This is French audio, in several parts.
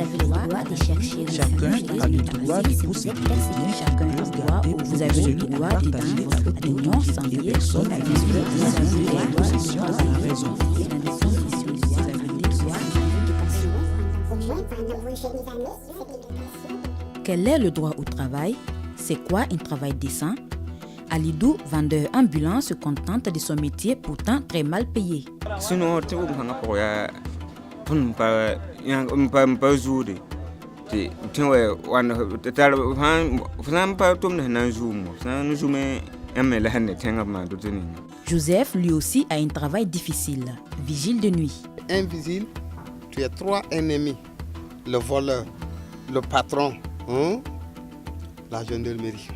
avez le droit de chercher. Chacun a le droit de posséder. Chacun a le droit. Vous avez le droit d'établir votre opinion sans lier Personne avec vous avez la possession de la raison. Quel est le droit au travail? C'est quoi un travail décent? Alidou, vendeur ambulant, se contente de son métier pourtant très mal payé. Sinon, tu vas pas jouer. Joseph, lui aussi, a un travail difficile. Vigile de nuit. Un vigile, tu as 3 ennemis. Le voleur, le patron, la gendarmerie.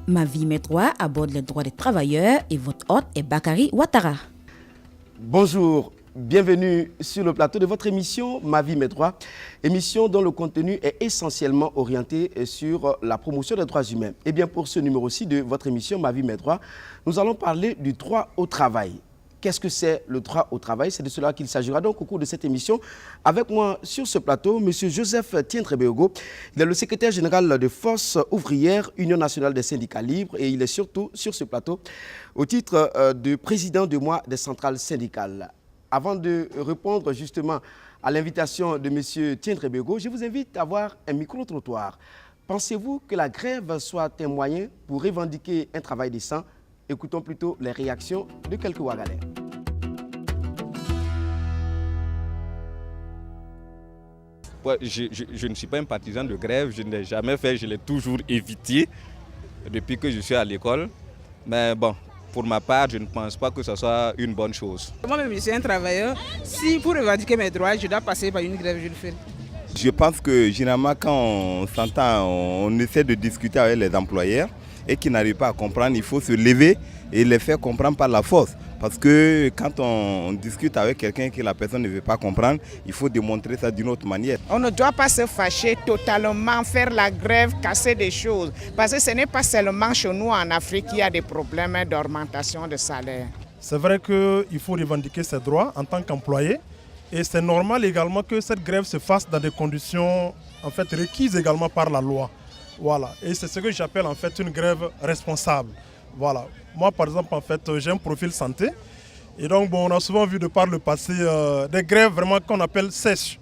Ma vie met 3 aborde les droits des travailleurs et votre hôte est Bakary Ouattara. Bonjour, bienvenue sur le plateau de votre émission Ma vie mes droits, émission dont le contenu est essentiellement orienté sur la promotion des droits humains. Et bien pour ce numéro-ci de votre émission Ma vie mes droits, nous allons parler du droit au travail. Qu'est-ce que c'est le droit au travail? C'est de cela qu'il s'agira donc au cours de cette émission. Avec moi sur ce plateau, M. Joseph Tiendrebego. Il est le secrétaire général de Force ouvrière, Union nationale des syndicats libres, et il est surtout sur ce plateau au titre de président du mois des centrales syndicales. Avant de répondre justement à l'invitation de M. Tiendrebego, je vous invite à avoir un micro-trottoir. Pensez-vous que la grève soit un moyen pour revendiquer un travail décent? Écoutons plutôt les réactions de quelques Ouagalais. Ouais, je ne suis pas un partisan de grève, je ne l'ai jamais fait, je l'ai toujours évité depuis que je suis à l'école. Mais bon, pour ma part, je ne pense pas que ce soit une bonne chose. Moi-même, je suis un travailleur. Si pour revendiquer mes droits, je dois passer par une grève, je le fais. Je pense que généralement, quand on s'entend, on essaie de discuter avec les employeurs et qui n'arrivent pas à comprendre, il faut se lever et les faire comprendre par la force. Parce que quand on discute avec quelqu'un que la personne ne veut pas comprendre, il faut démontrer ça d'une autre manière. On ne doit pas se fâcher totalement, faire la grève, casser des choses. Parce que ce n'est pas seulement chez nous en Afrique qu'il y a des problèmes d'augmentation de salaire. C'est vrai qu'il faut revendiquer ses droits en tant qu'employé. Et c'est normal également que cette grève se fasse dans des conditions en fait, requises également par la loi. Voilà. Et c'est ce que j'appelle en fait une grève responsable. Voilà. Moi par exemple en fait j'ai un profil santé et donc bon, on a souvent vu de par le passé des grèves vraiment qu'on appelle sèches.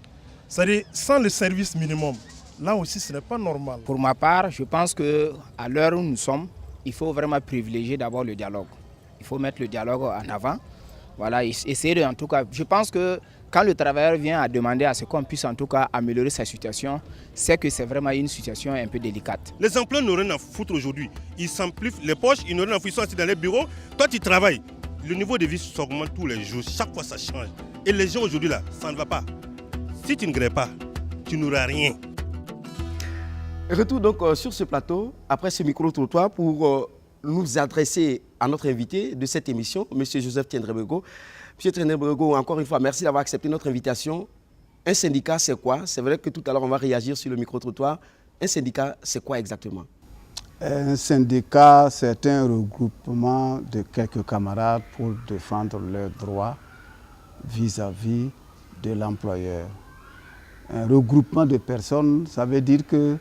C'est-à-dire sans le service minimum. Là aussi ce n'est pas normal. Pour ma part, je pense qu'à l'heure où nous sommes, il faut vraiment privilégier d'abord le dialogue. Il faut mettre le dialogue en avant. Voilà, essayer de, en tout cas, je pense que quand le travailleur vient à demander à ce qu'on puisse en tout cas améliorer sa situation, c'est que c'est vraiment une situation un peu délicate. Les emplois n'ont rien à foutre aujourd'hui. Ils s'amplifient les poches, ils n'ont rien à foutre, ils sont assis dans les bureaux. Toi tu travailles. Le niveau de vie s'augmente tous les jours, chaque fois ça change. Et les gens aujourd'hui là, ça ne va pas. Si tu ne grèves pas, tu n'auras rien. Retour donc sur ce plateau, après ce micro-trottoir pour nous adresser à notre invité de cette émission, M. Joseph Tiendrebego. M. Tiendrebego, encore une fois, merci d'avoir accepté notre invitation. Un syndicat, c'est quoi? C'est vrai que tout à l'heure, on va réagir sur le micro-trottoir. Un syndicat, c'est quoi exactement? Un syndicat, c'est un regroupement de quelques camarades pour défendre leurs droits vis-à-vis de l'employeur. Un regroupement de personnes, ça veut dire que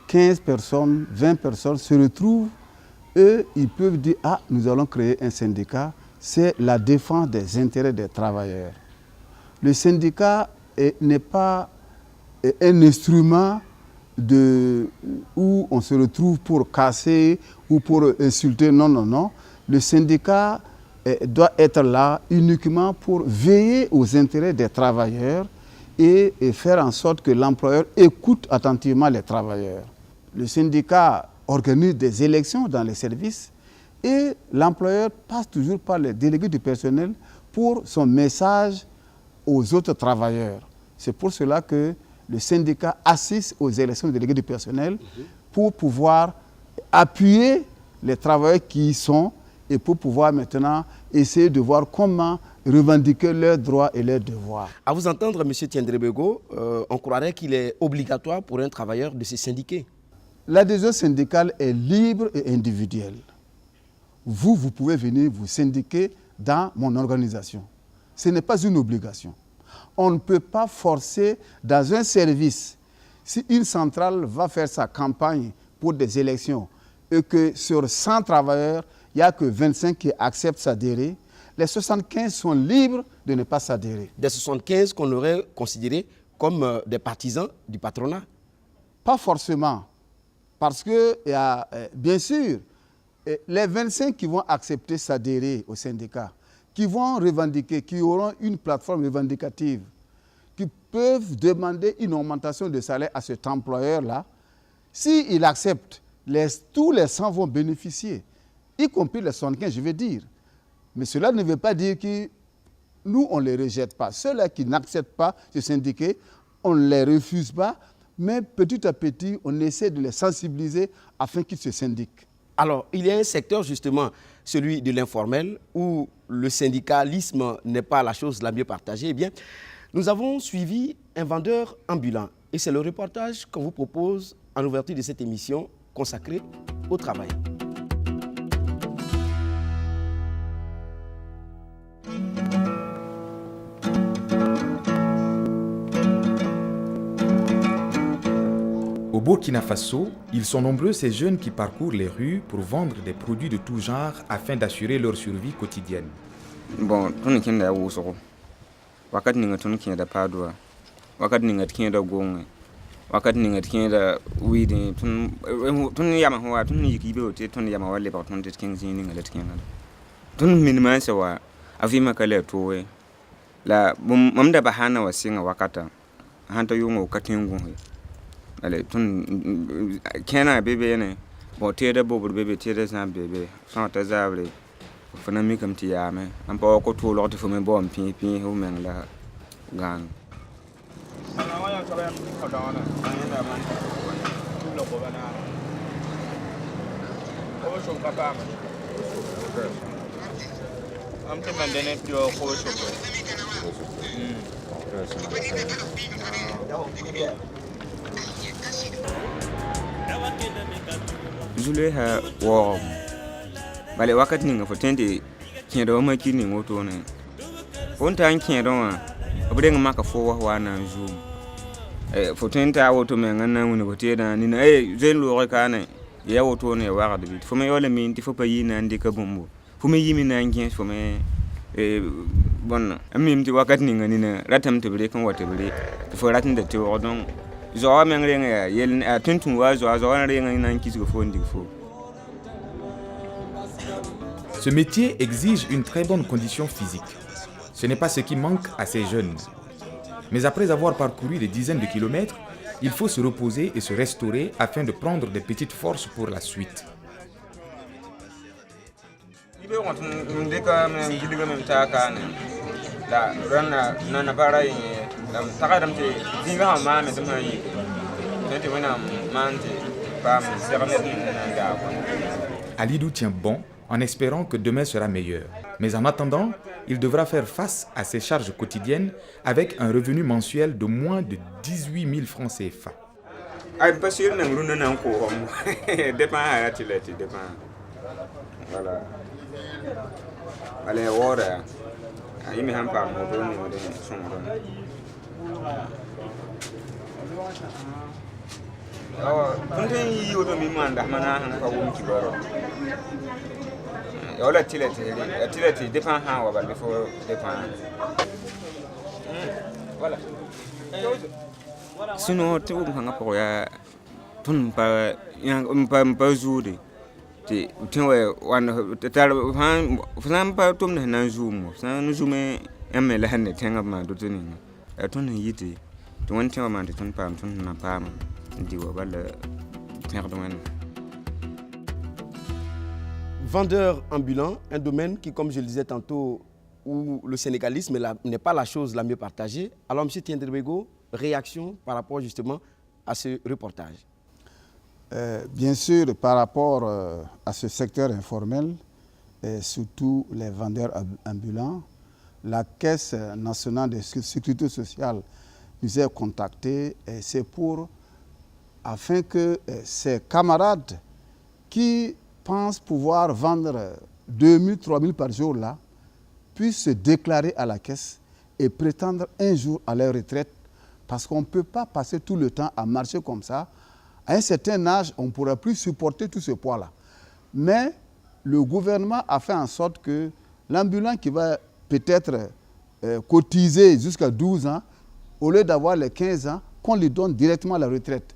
15 personnes, 20 personnes se retrouvent. Eux, ils peuvent dire, ah, nous allons créer un syndicat. C'est la défense des intérêts des travailleurs. Le syndicat n'est pas un instrument où on se retrouve pour casser ou pour insulter. Non, non, non. Le syndicat doit être là uniquement pour veiller aux intérêts des travailleurs et faire en sorte que l'employeur écoute attentivement les travailleurs. Le syndicat organise des élections dans les services et l'employeur passe toujours par les délégués du personnel pour son message aux autres travailleurs. C'est pour cela que le syndicat assiste aux élections des délégués du personnel pour pouvoir appuyer les travailleurs qui y sont et pour pouvoir maintenant essayer de voir comment revendiquer leurs droits et leurs devoirs. À vous entendre, M. Tiendrebego, on croirait qu'il est obligatoire pour un travailleur de se syndiquer. L'adhésion syndicale est libre et individuelle. Vous pouvez venir vous syndiquer dans mon organisation. Ce n'est pas une obligation. On ne peut pas forcer dans un service. Si une centrale va faire sa campagne pour des élections et que sur 100 travailleurs, il n'y a que 25 qui acceptent s'adhérer, les 75 sont libres de ne pas s'adhérer. Des 75 qu'on aurait considérés comme des partisans du patronat? Pas forcément. Parce que, bien sûr, les 25 qui vont accepter s'adhérer au syndicat, qui vont revendiquer, qui auront une plateforme revendicative, qui peuvent demander une augmentation de salaire à cet employeur-là, s'il accepte, tous les 100 vont bénéficier, y compris les 75, je veux dire. Mais cela ne veut pas dire que nous, on ne les rejette pas. Ceux-là qui n'acceptent pas se syndiquer, on ne les refuse pas, mais petit à petit, on essaie de les sensibiliser afin qu'ils se syndiquent. Alors, il y a un secteur justement, celui de l'informel, où le syndicalisme n'est pas la chose la mieux partagée. Eh bien, nous avons suivi un vendeur ambulant. Et c'est le reportage qu'on vous propose en ouverture de cette émission consacrée au travail. Au Burkina Faso, ils sont nombreux ces jeunes qui parcourent les rues pour vendre des produits de tout genre afin d'assurer leur survie quotidienne. Bon, tun kin da wuso. Wakat ninga tun kin da padua. Wakat ninga kin da gonga. Wakat ninga kin da weeding tun yama ho tun yiki be ote tun yama wale ba tun kin zin ninga let kin. Tun minima se wa avi makale towe. La mam da bahana wa singa wakata. Hanta yungo katin gonga. Ale tun kena bebe ne bo tede bobur bebe tede san bebe san ta zabre fana mi kam ti yame am pa ko to lo to fo me bom pi hu men la gan ana wa ya ka ba ko da na anda man lo ko bana ko so ka ba am te man dene dio ko so Zule ha wo bale wakati ninga fotende kiedo ma kini ngoto ne fonta an kiedo wa obrenga maka fo wa na zoom fotenta woto me ngana woni boteda ni na zen lo ka ne ya woto ne wa ga bit fo me yole min ti fo pa yina ndi ka bombo fo me yimi na ngien fo me bon amim ti wakati ninga ni na ratam te bre kan wote bre fo ratin de te odon zo men renga yel tuntun wa zo renga nan kisi fo ndi fo. Ce métier exige une très bonne condition physique. Ce n'est pas ce qui manque à ces jeunes. Mais après avoir parcouru des dizaines de kilomètres, il faut se reposer et se restaurer afin de prendre des petites forces pour la suite. Alidou tient bon en espérant que demain sera meilleur. Mais en attendant, il devra faire face à ses charges quotidiennes avec un revenu mensuel de moins de 18 000 francs CFA. Sinon, tu vois pour ya tun pa yang pa zuri ti tinwe wan tar han fam pa tum na zoom san zoom emela hanne tenga ma do tuni tun yiti to won tinwa ma tun pa tun na pa ndi wa bala perdon. Vendeur ambulant, un domaine qui, comme je le disais tantôt, où le sénégalisme n'est pas la chose la mieux partagée. Alors, M. Tiendrebego, réaction par rapport justement à ce reportage? Bien sûr, par rapport à ce secteur informel, et surtout les vendeurs ambulants, la Caisse nationale de sécurité sociale nous a contactés, et c'est pour, afin que ces camarades qui pensent pouvoir vendre 2 000, 3 000 par jour là, puissent se déclarer à la Caisse et prétendre un jour à leur retraite, parce qu'on ne peut pas passer tout le temps à marcher comme ça. À un certain âge, on ne pourra plus supporter tout ce poids-là. Mais le gouvernement a fait en sorte que l'ambulant qui va peut-être cotiser jusqu'à 12 ans, au lieu d'avoir les 15 ans, qu'on lui donne directement la retraite.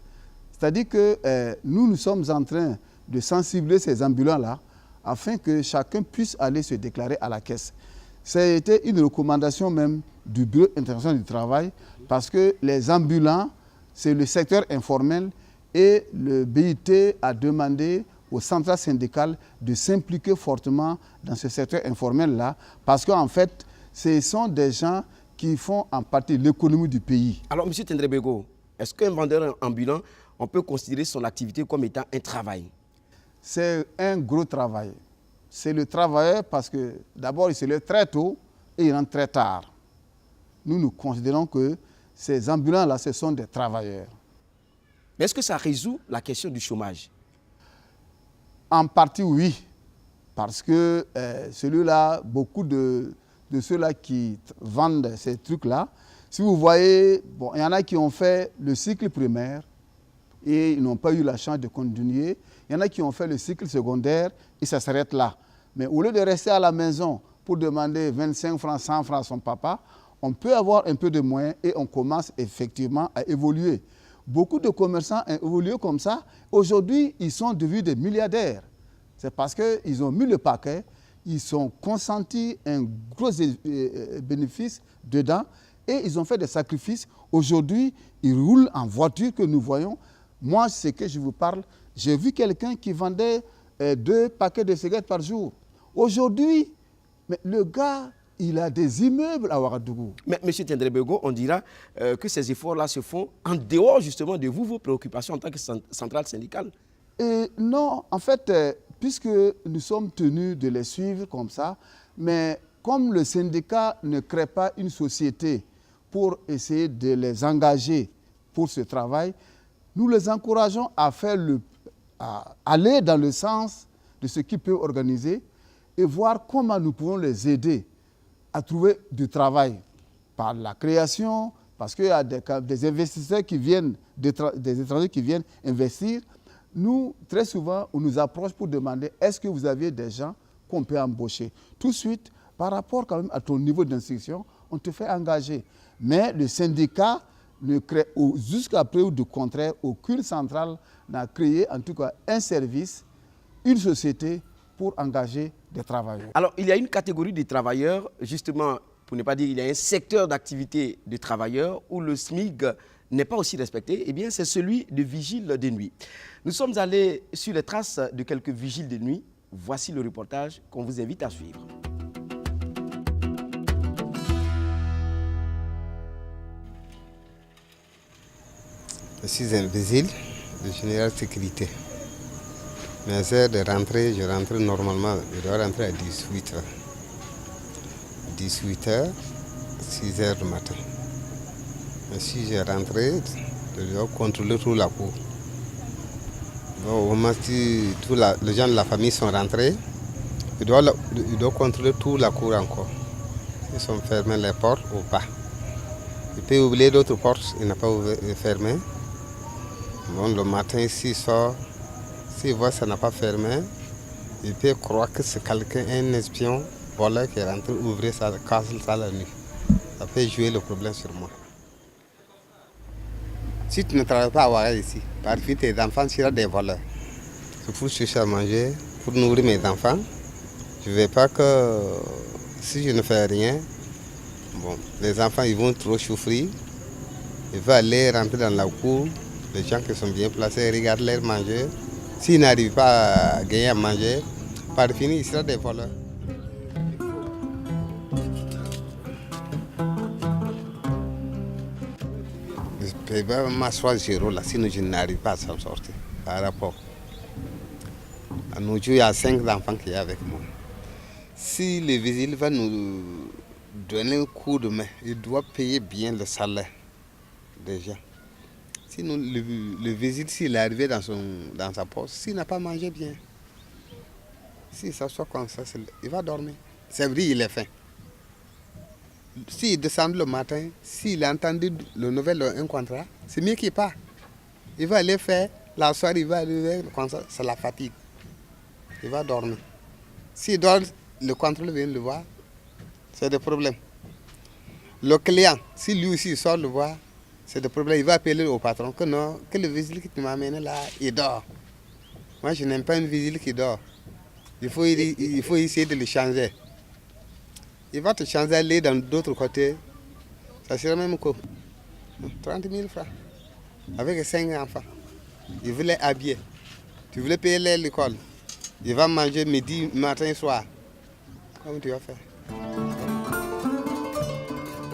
C'est-à-dire que nous sommes en train de sensibiliser ces ambulants-là afin que chacun puisse aller se déclarer à la caisse. C'était une recommandation même du Bureau international du travail parce que les ambulants, c'est le secteur informel et le BIT a demandé aux centrales syndicales de s'impliquer fortement dans ce secteur informel-là parce qu'en fait, ce sont des gens qui font en partie l'économie du pays. Alors, M. Tendrebego, est-ce qu'un vendeur ambulant, on peut considérer son activité comme étant un travail? C'est un gros travail. C'est le travailleur parce que d'abord, il se lève très tôt et il rentre très tard. Nous considérons que ces ambulants-là, ce sont des travailleurs. Mais est-ce que ça résout la question du chômage? En partie, oui. Parce que celui-là, beaucoup de ceux-là qui vendent ces trucs-là, si vous voyez, bon, il y en a qui ont fait le cycle primaire et ils n'ont pas eu la chance de continuer. Il y en a qui ont fait le cycle secondaire et ça s'arrête là. Mais au lieu de rester à la maison pour demander 25 francs, 100 francs à son papa, on peut avoir un peu de moyens et on commence effectivement à évoluer. Beaucoup de commerçants ont évolué comme ça. Aujourd'hui, ils sont devenus des milliardaires. C'est parce qu'ils ont mis le paquet, ils ont consenti un gros bénéfice dedans et ils ont fait des sacrifices. Aujourd'hui, ils roulent en voiture que nous voyons. Moi, c'est que je vous parle. J'ai vu quelqu'un qui vendait 2 paquets de cigarettes par jour. Aujourd'hui, le gars, il a des immeubles à Ouagadougou. Mais M. Tendrebego, on dira que ces efforts-là se font en dehors justement de vos préoccupations en tant que centrale syndicale. Non, en fait, puisque nous sommes tenus de les suivre comme ça, mais comme le syndicat ne crée pas une société pour essayer de les engager pour ce travail, nous les encourageons à aller dans le sens de ce qu'ils peuvent organiser et voir comment nous pouvons les aider à trouver du travail par la création, parce qu'il y a des investisseurs qui viennent, des étrangers qui viennent investir. Nous, très souvent, on nous approche pour demander est-ce que vous avez des gens qu'on peut embaucher. Tout de suite, par rapport quand même à ton niveau d'instruction, on te fait engager. Mais le syndicat ne crée, jusqu'à preuve du contraire, aucune centrale n'a créé en tout cas un service, une société pour engager des travailleurs. Alors, il y a une catégorie de travailleurs, justement, pour ne pas dire, il y a un secteur d'activité de travailleurs où le SMIC n'est pas aussi respecté, eh bien, c'est celui de vigile de nuit. Nous sommes allés sur les traces de quelques vigiles de nuit. Voici le reportage qu'on vous invite à suivre. Je suis un vigile de général sécurité. Mes heures de rentrée, je rentre normalement, je dois rentrer à 18h. 18h, 6h du matin. Mais si j'ai rentré, je dois contrôler toute la cour. Bon, au moment où les gens de la famille sont rentrés, je dois contrôler toute la cour encore. Ils sont fermés les portes ou pas. Il peut oublier d'autres portes, il n'a pas fermé. Bon, le matin, s'il sort, s'il voit que ça n'a pas fermé, il peut croire que c'est quelqu'un, un espion, voleur qui est rentré ouvrir sa case la nuit. Ça peut jouer le problème sur moi. Si tu ne travailles pas à Ouaga ici, parfois tes enfants seront des voleurs. C'est pour chercher à manger, pour nourrir mes enfants. Je ne veux pas que si je ne fais rien, bon, les enfants ils vont trop souffrir. Ils vont aller rentrer dans la cour. Les gens qui sont bien placés regardent leur manger. S'ils n'arrivent pas à gagner à manger, par fini, ils seront des voleurs. Je ne peux pas m'asseoir zéro là, sinon je n'arrive pas à s'en sortir. Par rapport à nous, il y a 5 enfants qui sont avec moi. Si le vigile va nous donner un coup de main, il doit payer bien le salaire déjà. Sinon, le vigile, s'il est arrivé dans sa poste, s'il n'a pas mangé bien, s'il s'assoit comme ça, il va dormir. C'est vrai, il est faim. s'il descend le matin, s'il a entendu le nouvel un contrat, c'est mieux qu'il part. Il va aller faire, la soirée, il va arriver, c'est la fatigue. Il va dormir. S'il dort, le contrôle vient le voir, c'est des problèmes. Le client, si lui aussi sort le voir, c'est des problèmes. Il va appeler au patron que non, que le vigile qui m'a amené là, il dort. Moi, je n'aime pas une vigile qui dort. Il faut essayer de le changer. Il va te changer, aller dans d'autres côtés. Ça sera même quoi 30 000 francs. Avec 5 enfants. Il voulait habiller. Tu voulais payer l'école. Il va manger midi, matin et soir. Comment tu vas faire?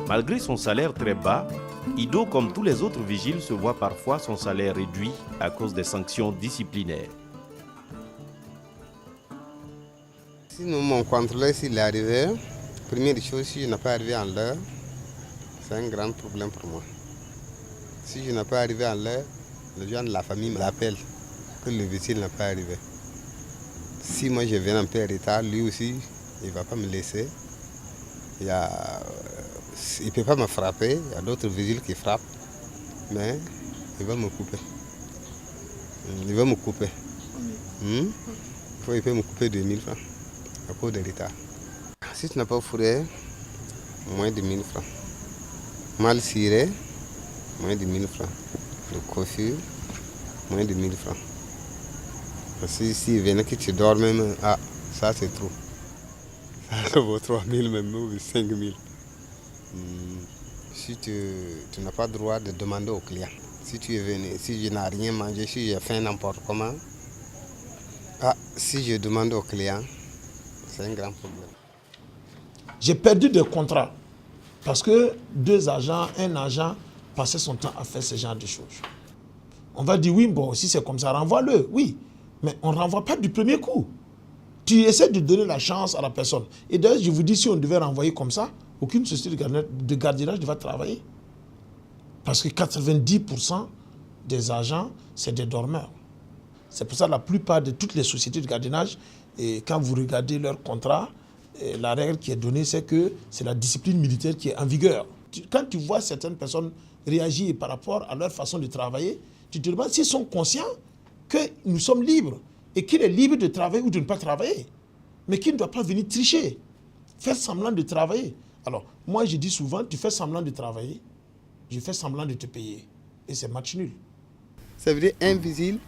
Malgré son salaire très bas, Ido, comme tous les autres vigiles, se voit parfois son salaire réduit à cause des sanctions disciplinaires. Sinon, mon contrôleur, s'il est arrivé, première chose, si je n'ai pas arrivé en l'heure, c'est un grand problème pour moi. Si je n'ai pas arrivé en l'heure, les gens de la famille m'appellent que le vigile n'a pas arrivé. Si moi je viens un peu en retard, lui aussi, il ne va pas me laisser. Il ne peut pas me frapper, il y a d'autres vigiles qui frappent, mais il va me couper. Il va me couper. Il peut me couper 2000 francs à cause de retard. Si tu n'as pas fourré, moins de 1000 francs. Mal ciré, moins de 1000 francs. Le coiffure, moins de 1000 francs. Parce que si il que tu dors même, ça c'est trop. Ça vaut 3000 même ou 5000. Si tu n'as pas le droit de demander au client. Si tu es venu, si je n'ai rien mangé, si j'ai fait n'importe comment, si je demande au client, c'est un grand problème. J'ai perdu des contrats parce que un agent passait son temps à faire ce genre de choses. On va dire oui, bon, si c'est comme ça, renvoie-le, oui. Mais on ne renvoie pas du premier coup. Tu essaies de donner la chance à la personne. Et d'ailleurs, je vous dis, si on devait renvoyer comme ça, aucune société de gardiennage ne va travailler. Parce que 90% des agents, c'est des dormeurs. C'est pour ça que la plupart de toutes les sociétés de gardiennage, et quand vous regardez leur contrat, la règle qui est donnée, c'est que c'est la discipline militaire qui est en vigueur. Quand tu vois certaines personnes réagir par rapport à leur façon de travailler, tu te demandes s'ils sont conscients que nous sommes libres et qu'il est libre de travailler ou de ne pas travailler, mais qu'il ne doit pas venir tricher, faire semblant de travailler. Alors, moi je dis souvent, tu fais semblant de travailler, je fais semblant de te payer. Et c'est match nul. Ça veut dire invisible,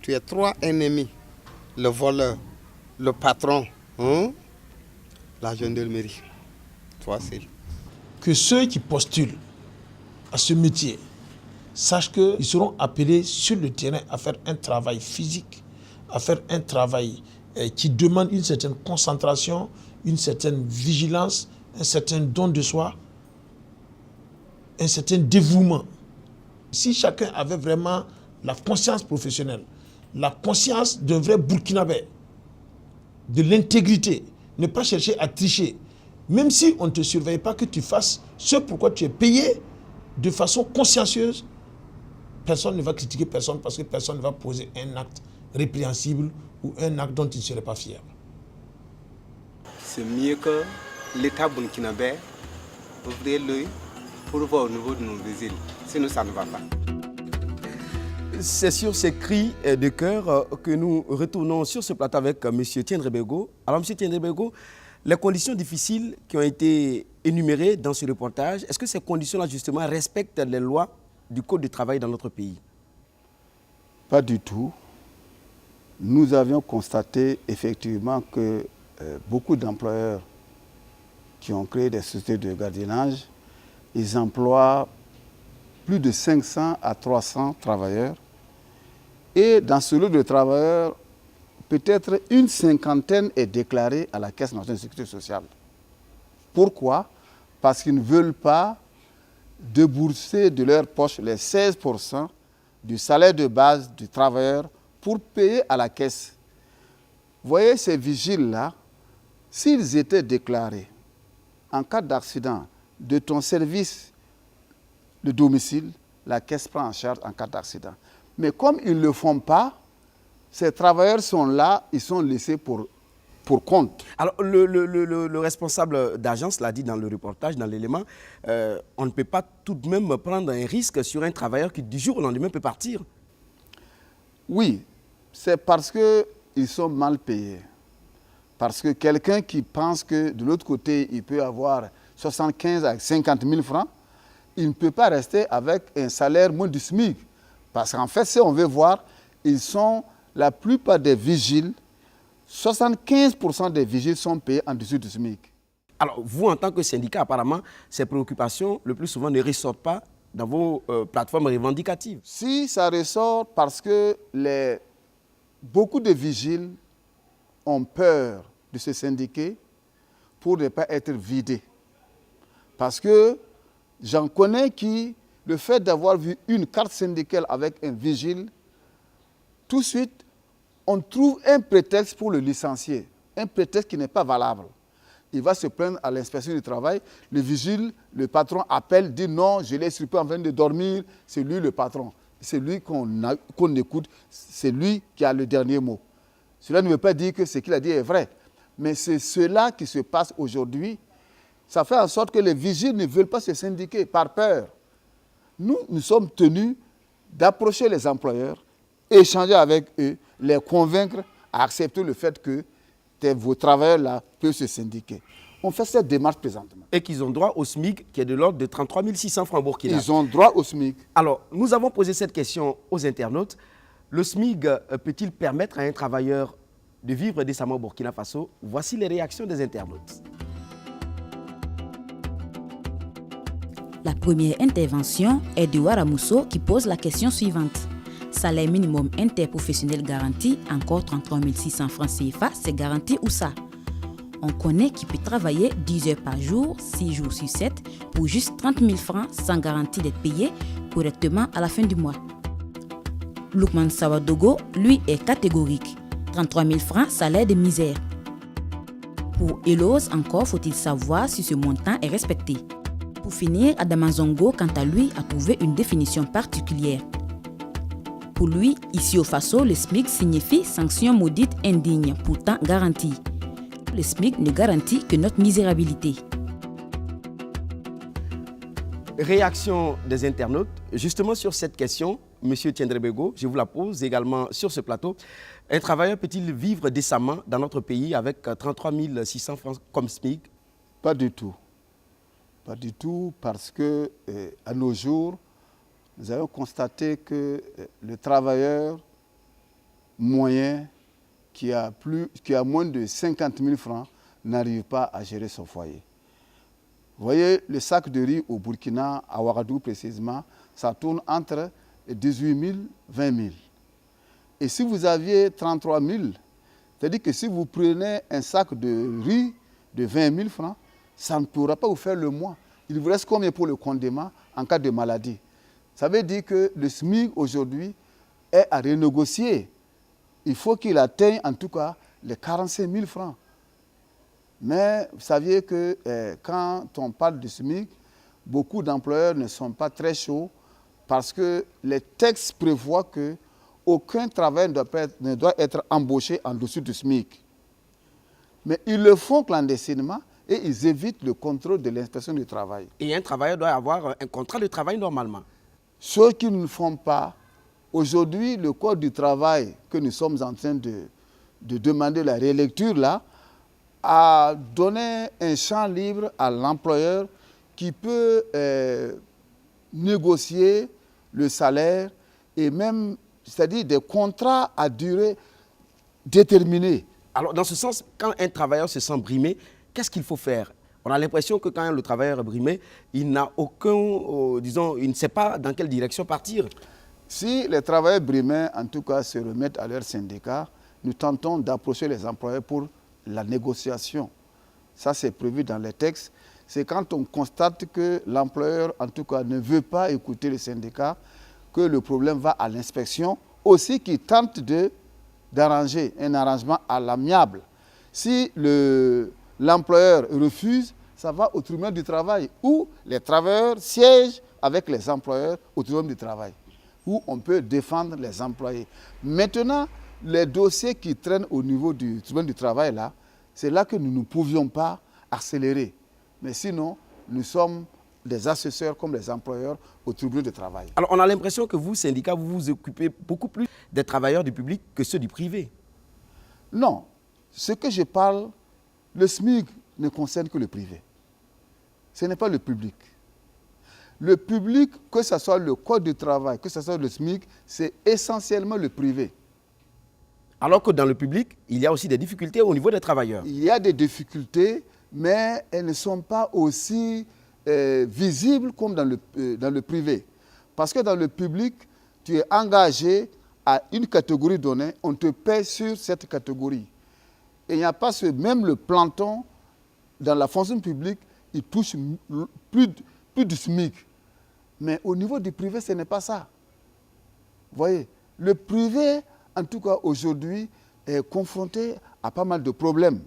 tu as 3 ennemis. Le voleur, le patron, la gendarmerie. 3 c'est. Que ceux qui postulent à ce métier sachent qu'ils seront appelés sur le terrain à faire un travail physique, à faire un travail qui demande une certaine concentration, une certaine vigilance, un certain don de soi, un certain dévouement. Si chacun avait vraiment la conscience professionnelle, la conscience d'un vrai Burkinabé, de l'intégrité, ne pas chercher à tricher, même si on ne te surveille pas, que tu fasses ce pourquoi tu es payé de façon consciencieuse, personne ne va critiquer personne parce que personne ne va poser un acte répréhensible ou un acte dont il ne serait pas fier. C'est mieux que l'État burkinabé ouvrir l'œil pour voir au niveau de nos vigiles. Sinon, ça ne va pas. C'est sur ces cris de cœur que nous retournons sur ce plateau avec M. Tiendrebego. Alors, M. Tiendrebego, les conditions difficiles qui ont été énumérées dans ce reportage, est-ce que ces conditions-là, justement, respectent les lois du Code du travail dans notre pays? Pas du tout. Nous avions constaté effectivement que beaucoup d'employeurs qui ont créé des sociétés de gardiennage, ils emploient plus de 500 à 300 travailleurs. Et dans ce lot de travailleurs, peut-être une cinquantaine est déclarée à la Caisse nationale de sécurité sociale. Pourquoi? Parce qu'ils ne veulent pas débourser de leur poche les 16% du salaire de base du travailleur pour payer à la caisse. Vous voyez ces vigiles-là, s'ils étaient déclarés en cas d'accident de ton service de domicile, la caisse prend en charge en cas d'accident. Mais comme ils ne le font pas, ces travailleurs sont là, ils sont laissés pour pour compte. Alors, le responsable d'agence l'a dit dans le reportage, dans l'élément, on ne peut pas tout de même prendre un risque sur un travailleur qui, du jour au lendemain, peut partir. Oui, c'est parce qu'ils sont mal payés. Parce que quelqu'un qui pense que de l'autre côté, il peut avoir 75 à 50 000 francs, il ne peut pas rester avec un salaire moins du SMIC. Parce qu'en fait, si on veut voir, ils sont, la plupart des vigiles, 75% des vigiles sont payés en dessous du SMIC. Alors, vous, en tant que syndicat, apparemment, ces préoccupations, le plus souvent, ne ressortent pas dans vos plateformes revendicatives. Si, ça ressort parce que beaucoup de vigiles ont peur de se syndiquer pour ne pas être vidés. Parce que j'en connais qui, le fait d'avoir vu une carte syndicale avec un vigile, tout de suite, on trouve un prétexte pour le licencier, un prétexte qui n'est pas valable. Il va se plaindre à l'inspection du travail, le vigile, le patron appelle, dit non, je l'ai surpris en train de dormir, c'est lui le patron. C'est lui qu'on écoute, c'est lui qui a le dernier mot. Cela ne veut pas dire que ce qu'il a dit est vrai, mais c'est cela qui se passe aujourd'hui. Ça fait en sorte que les vigiles ne veulent pas se syndiquer par peur. Nous sommes tenus d'approcher les employeurs, échanger avec eux, les convaincre à accepter le fait que vos travailleurs-là peuvent se syndiquer. On fait cette démarche présentement. Et qu'ils ont droit au SMIC qui est de l'ordre de 33 600 francs Burkina. Ils ont droit au SMIC. Alors, nous avons posé cette question aux internautes. Le SMIC peut-il permettre à un travailleur de vivre décemment au Burkina Faso? Voici les réactions des internautes. La première intervention est de Waramousso qui pose la question suivante. Salaire minimum interprofessionnel garanti, encore 33 600 francs CFA, c'est garanti où ça? On connaît qui peut travailler 10 heures par jour, 6 jours sur 7, pour juste 30 000 francs sans garantie d'être payé correctement à la fin du mois. Lukman Sawadogo, lui, est catégorique. 33 000 francs, salaire de misère. Pour Elos, encore faut-il savoir si ce montant est respecté. Pour finir, Adamazongo, quant à lui, a trouvé une définition particulière. Pour lui, ici au Faso, le SMIC signifie sanction maudite indigne, pourtant garantie. Le SMIC ne garantit que notre misérabilité. Réaction des internautes, justement sur cette question, M. Tiendrebego, je vous la pose également sur ce plateau. Un travailleur peut-il vivre décemment dans notre pays avec 33 600 francs comme SMIC? Pas du tout. Pas du tout, parce que à nos jours, nous avons constaté que le travailleur moyen qui a moins de 50 000 francs n'arrive pas à gérer son foyer. Vous voyez, le sac de riz au Burkina, à Ouagadougou précisément, ça tourne entre 18 000 et 20 000. Et si vous aviez 33 000, c'est-à-dire que si vous prenez un sac de riz de 20 000 francs, ça ne pourra pas vous faire le mois. Il vous reste combien pour le condiment en cas de maladie? Ça veut dire que le SMIC aujourd'hui est à renégocier. Il faut qu'il atteigne en tout cas les 45 000 francs. Mais vous saviez que quand on parle du SMIC, beaucoup d'employeurs ne sont pas très chauds parce que les textes prévoient qu'aucun travailleur ne doit être embauché en dessous du SMIC. Mais ils le font clandestinement et ils évitent le contrôle de l'inspection du travail. Et un travailleur doit avoir un contrat de travail normalement. Ceux qui ne le font pas, aujourd'hui, le Code du travail que nous sommes en train de demander la rélecture là, a donné un champ libre à l'employeur qui peut négocier le salaire et même, c'est-à-dire des contrats à durée déterminée. Alors, dans ce sens, quand un travailleur se sent brimé, qu'est-ce qu'il faut faire? On a l'impression que quand le travailleur est brimé, il n'a aucun, disons, il ne sait pas dans quelle direction partir. Si les travailleurs brimés, en tout cas, se remettent à leur syndicat, nous tentons d'approcher les employeurs pour la négociation. Ça, c'est prévu dans les textes. C'est quand on constate que l'employeur, en tout cas, ne veut pas écouter le syndicat, que le problème va à l'inspection, aussi qui tente d'arranger un arrangement à l'amiable. Si l'employeur refuse, ça va au tribunal du travail, où les travailleurs siègent avec les employeurs au tribunal du travail, où on peut défendre les employés. Maintenant, les dossiers qui traînent au niveau du tribunal du travail, là, C'est là que nous ne pouvions pas accélérer. Mais sinon, nous sommes des assesseurs comme les employeurs au tribunal de travail. Alors, on a l'impression que vous, syndicats, vous vous occupez beaucoup plus des travailleurs du public que ceux du privé. Non. Ce que je parle, le SMIC ne concerne que le privé. Ce n'est pas le public. Le public, que ce soit le code du travail, que ce soit le SMIC, c'est essentiellement le privé. Alors que dans le public, il y a aussi des difficultés au niveau des travailleurs. Il y a des difficultés, mais elles ne sont pas aussi visibles comme dans le privé. Parce que dans le public, tu es engagé à une catégorie donnée, on te paie sur cette catégorie. Et il n'y a pas même le planton dans la fonction publique, il touche plus du SMIC. Mais au niveau du privé, ce n'est pas ça. Vous voyez, le privé, en tout cas aujourd'hui, est confronté à pas mal de problèmes.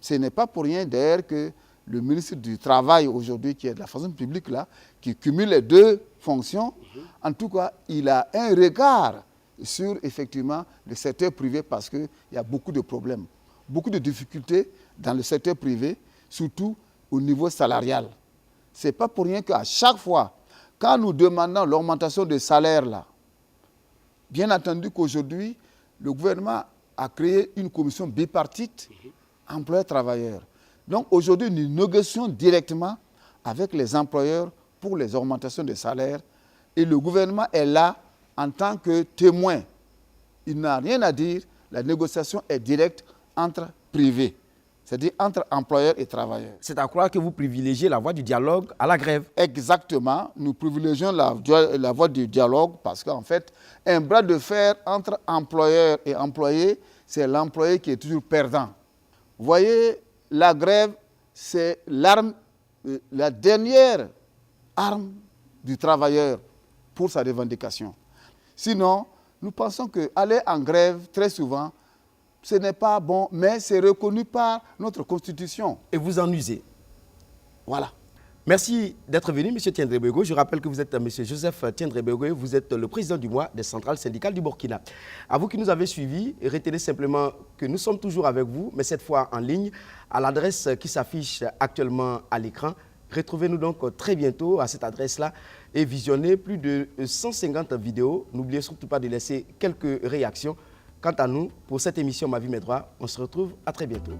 Ce n'est pas pour rien d'ailleurs que le ministre du Travail aujourd'hui, qui est de la fonction publique là, qui cumule les deux fonctions, en tout cas, il a un regard sur effectivement le secteur privé parce qu'il y a beaucoup de problèmes, beaucoup de difficultés dans le secteur privé, surtout au niveau salarial. Ce n'est pas pour rien qu'à chaque fois, quand nous demandons l'augmentation des salaires là, bien entendu qu'aujourd'hui, le gouvernement a créé une commission bipartite employeurs-travailleurs. Donc aujourd'hui, nous négocions directement avec les employeurs pour les augmentations de salaires et le gouvernement est là en tant que témoin. Il n'a rien à dire, la négociation est directe entre privés, c'est-à-dire entre employeurs et travailleurs. C'est à croire que vous privilégiez la voie du dialogue à la grève. Exactement, nous privilégions la voie du dialogue parce qu'en fait, un bras de fer entre employeurs et employés, c'est l'employé qui est toujours perdant. Vous voyez, la grève, c'est l'arme, la dernière arme du travailleur pour sa revendication. Sinon, nous pensons qu'aller en grève, très souvent, ce n'est pas bon, mais c'est reconnu par notre Constitution. Et vous en usez. Voilà. Merci d'être venu, M. Tiendré-Bego. Je rappelle que vous êtes M. Joseph Tiendré-Bego. Vous êtes le président du mois des centrales syndicales du Burkina. À vous qui nous avez suivis, retenez simplement que nous sommes toujours avec vous, mais cette fois en ligne, à l'adresse qui s'affiche actuellement à l'écran. Retrouvez-nous donc très bientôt à cette adresse-là et visionnez plus de 150 vidéos. N'oubliez surtout pas de laisser quelques réactions. Quant à nous, pour cette émission Ma vie, mes droits, on se retrouve à très bientôt.